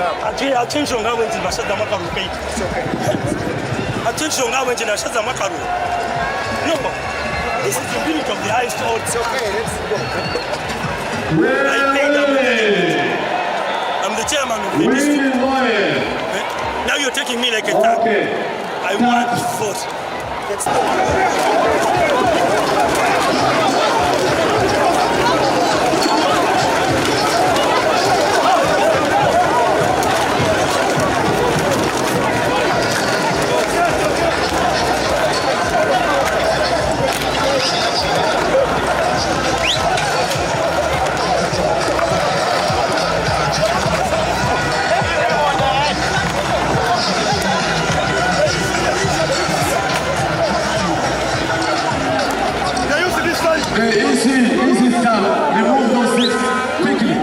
Attention, I went in Mashada Makaru. It's okay. Attention, I went in Mashada Makaru. No, this is the village of the highest order. It's okay, let's go. I'm the chairman of the district. Now you're taking me like a tag. I want vote. Let's go. Easy stuff. Remove those things quickly.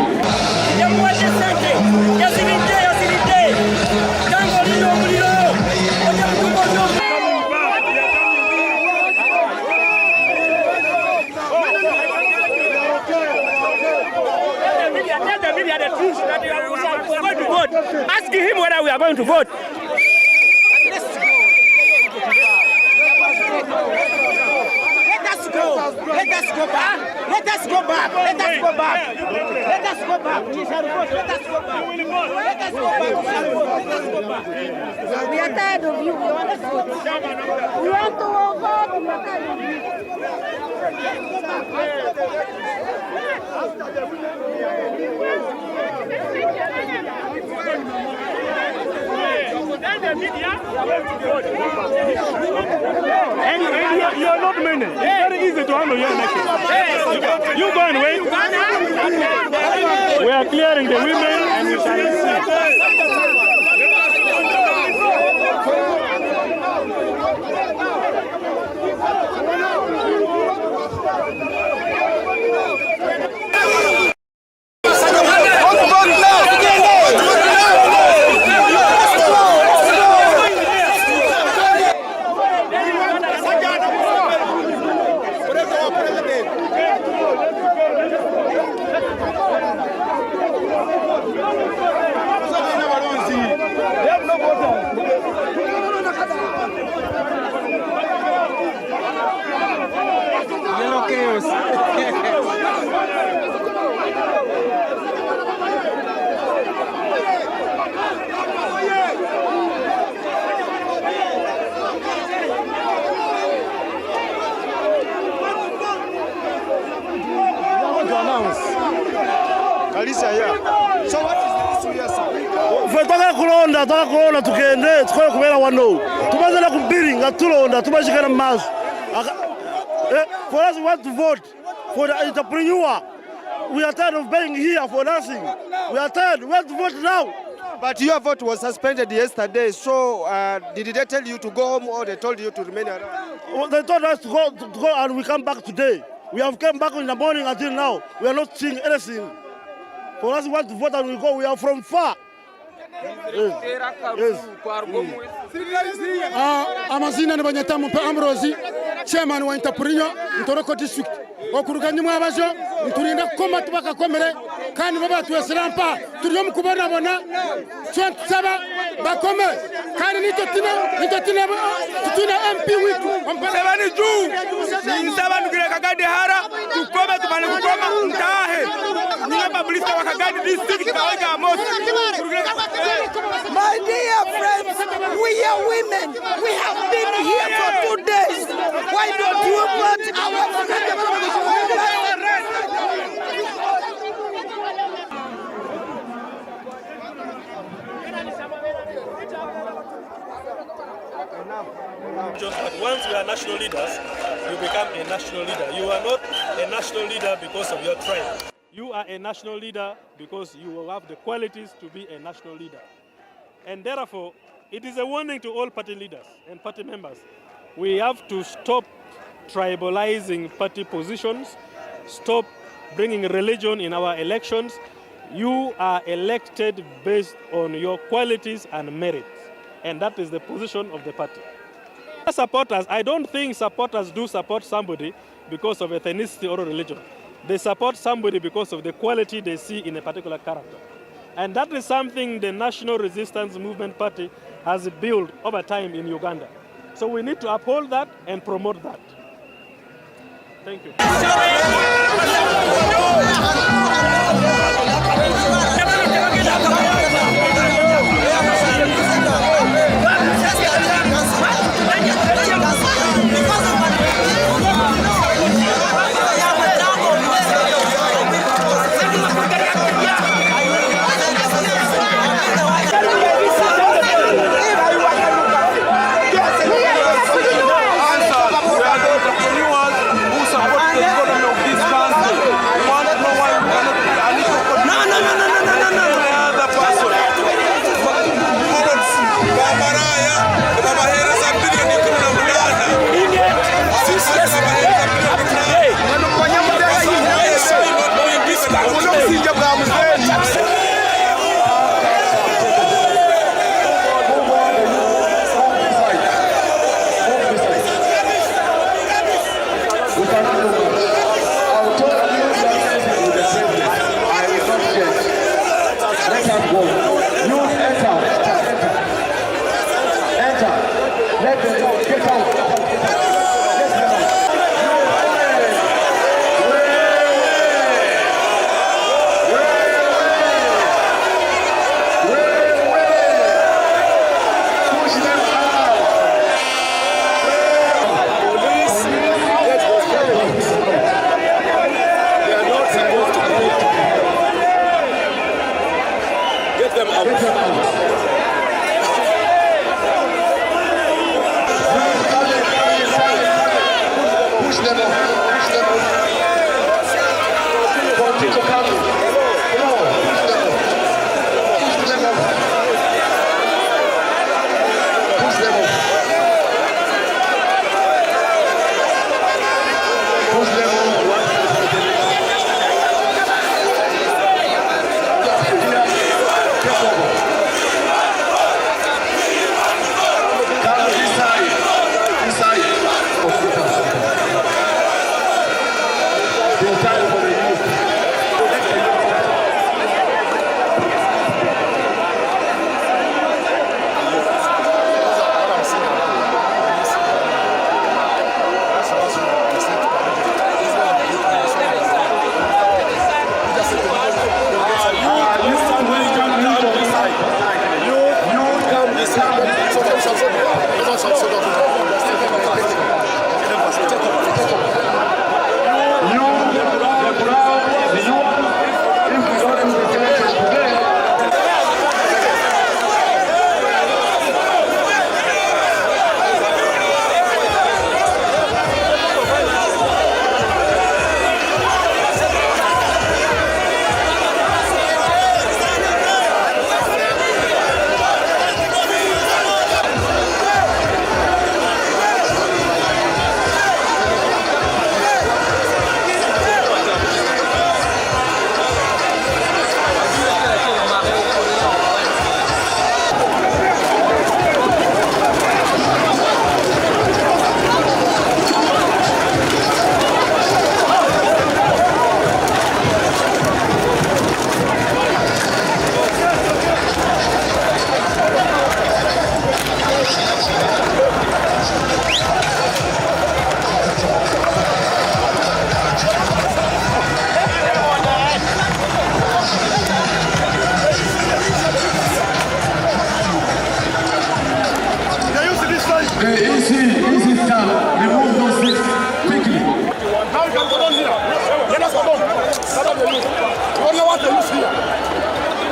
Asking him whether we are going to vote. Let us go back. Let us go back. Let us go back. Let us go back. We shall vote. Let us go back. Let us go back. We shall vote. Let us go back. We are tired of you. We want to vote. We want to vote. We are tired of you. And you're not many. It's very easy to handle your election. You go and wait. We are clearing the women and we shall see. So what is the issue here, sir? Fataka kulonda tukende tukole kubera wano. Tumaze na kubiringa tulonda tumashikana mass. For us we want to vote for the entrepreneur. We are tired of being here for nothing. We are tired. We want to vote now. But your vote was suspended yesterday, so did they tell you to go home or they told you to remain around? Well, they told us to go and we come back today. We have come back in the morning until now. We are not seeing anything. For us, we want to vote and we go. We are from far. Yes. Amazina ni banyatamu pa Amrozi, chairman wa Entrepreneur Ntoroko district. Okuruganya mwabajo nturinda koma tubaka komere kandi baba tuweserampa turiyo mukubona bona 27 bakome kandi nitotina MP witu Sebani juu. Nisaba nugire kagadi hara. Tukome tumane kukoma mtahe. Ningapa polisi wakagadi district kawaga amos. My dear friends, we are women. We have been here for 2 days. Why don't you vote our But once you are national leaders, you become a national leader. You are not a national leader because of your tribe. You are a national leader because you will have the qualities to be a national leader. And therefore, it is a warning to all party leaders and party members. We have to stop tribalizing party positions, stop bringing religion in our elections. You are elected based on your qualities and merits. And that is the position of the party. Supporters, I don't think supporters do support somebody because of ethnicity or religion. They support somebody because of the quality they see in a particular character. And that is something the National Resistance Movement Party has built over time in Uganda. So we need to uphold that and promote that. Thank you.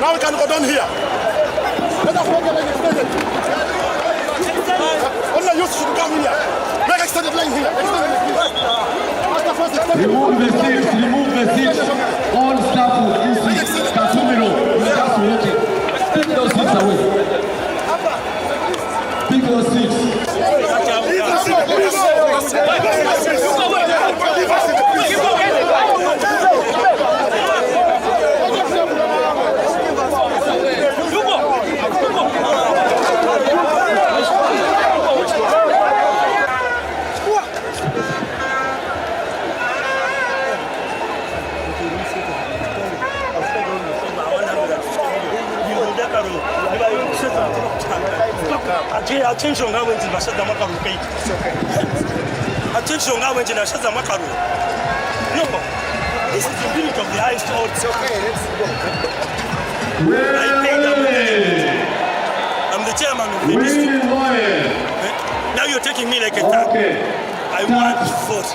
Now we can go down here. Let us walk along. Only youth should come here. Make extended line here. Remove the seats, remove the seats. All staff will use Katumiro. We are just walking. Take those seats away. Take those seats. Attention now when the Shazam Makaru paid. Attention now when the Shazam Makaru. No, this is the unit of the highest order. It's okay, let's go. I'm the chairman of the district. Now you're taking me like a tag. I want to vote.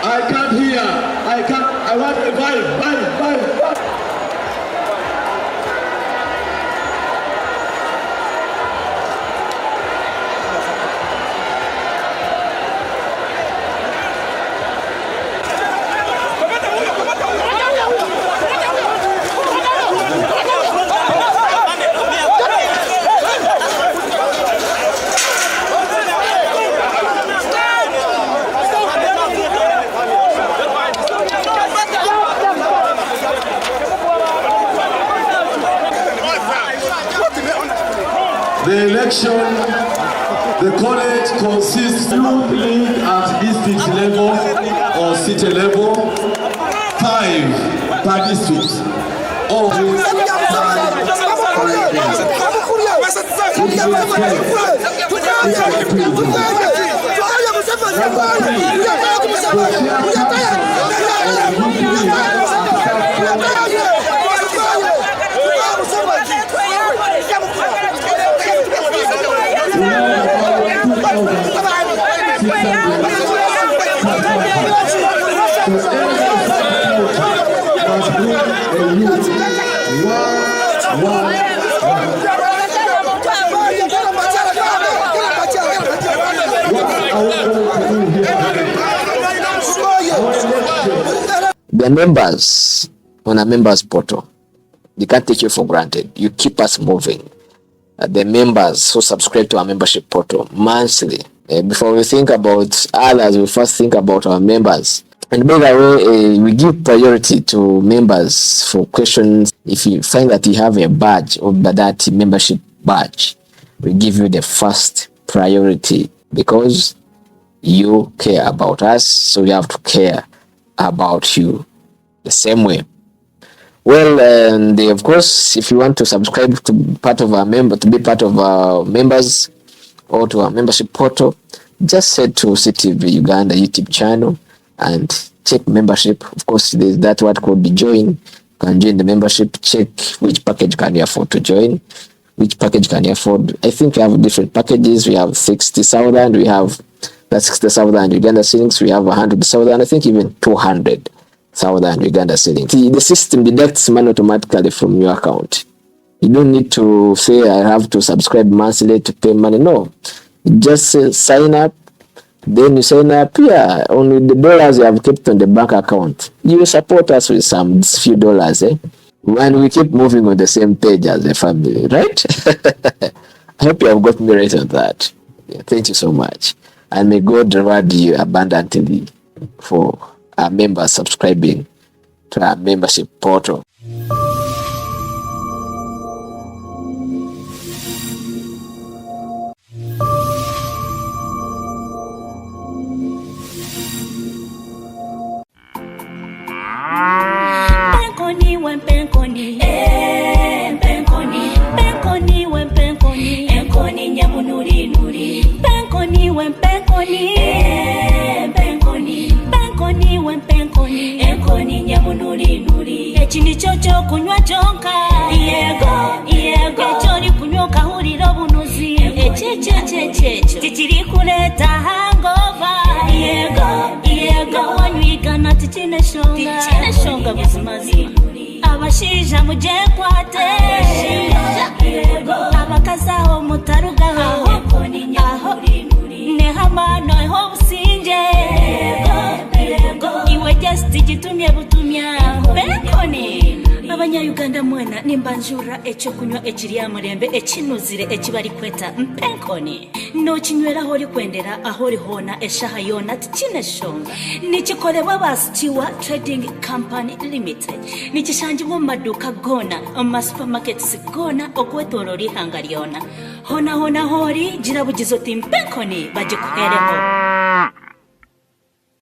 I can't hear. I want the vibe. The election, the college consists of youth league at district level or city level, 5 per district. All The members on a members portal, they can't take you for granted. You keep us moving. The members who subscribe to our membership portal monthly. Before we think about others, we first think about our members. And by the way, we give priority to members for questions. If you find that you have a badge or that membership badge, we give you the first priority because you care about us, so we have to care about you the same way. Well, and of course, if you want to subscribe to be part of our members or to our membership portal, just head to CTV Uganda YouTube channel and check membership. Of course, there's that what called the join. You can join the membership, check which package can you afford to join, which package can you afford. I think we have different packages. We have 60,000, we have that's 60,000 Uganda shillings, we have 100,000, I think even 200,000 Uganda shillings. The system deducts money automatically from your account. You don't need to say I have to subscribe monthly to pay money. No, you just sign up. Then you sign up here. Only the dollars you have kept on the bank account, you support us with some few dollars, when we keep moving on the same page as a family, right? I hope you have got me right on that. Yeah, thank you so much. And may God reward you abundantly for our members subscribing to our membership portal. Chini chocho kunywa chonka yego chori kunywa kahuri robunuzi eche tichiri kuleta hangover yego wanyigana tichine shonga buzimazi abashija muje kwate abakazaho mutaruga aho nehamano ho businje iwe just gitumye butumya benkoni abanya-Uganda mwena nimbanjura echo kunywa ekiriya murembe ekinuzire ekibali kweta mpenkoni no kinywera hori kwendera ahori hona eshaha yona tikine shonga nikikolebwa ba Stewart Trading Company Limited nikishanjibwa mu maduka gona mu supermarkets gona okwetolori hanga lyona hona hori jirabugizo timpenkoni bagikuhereho.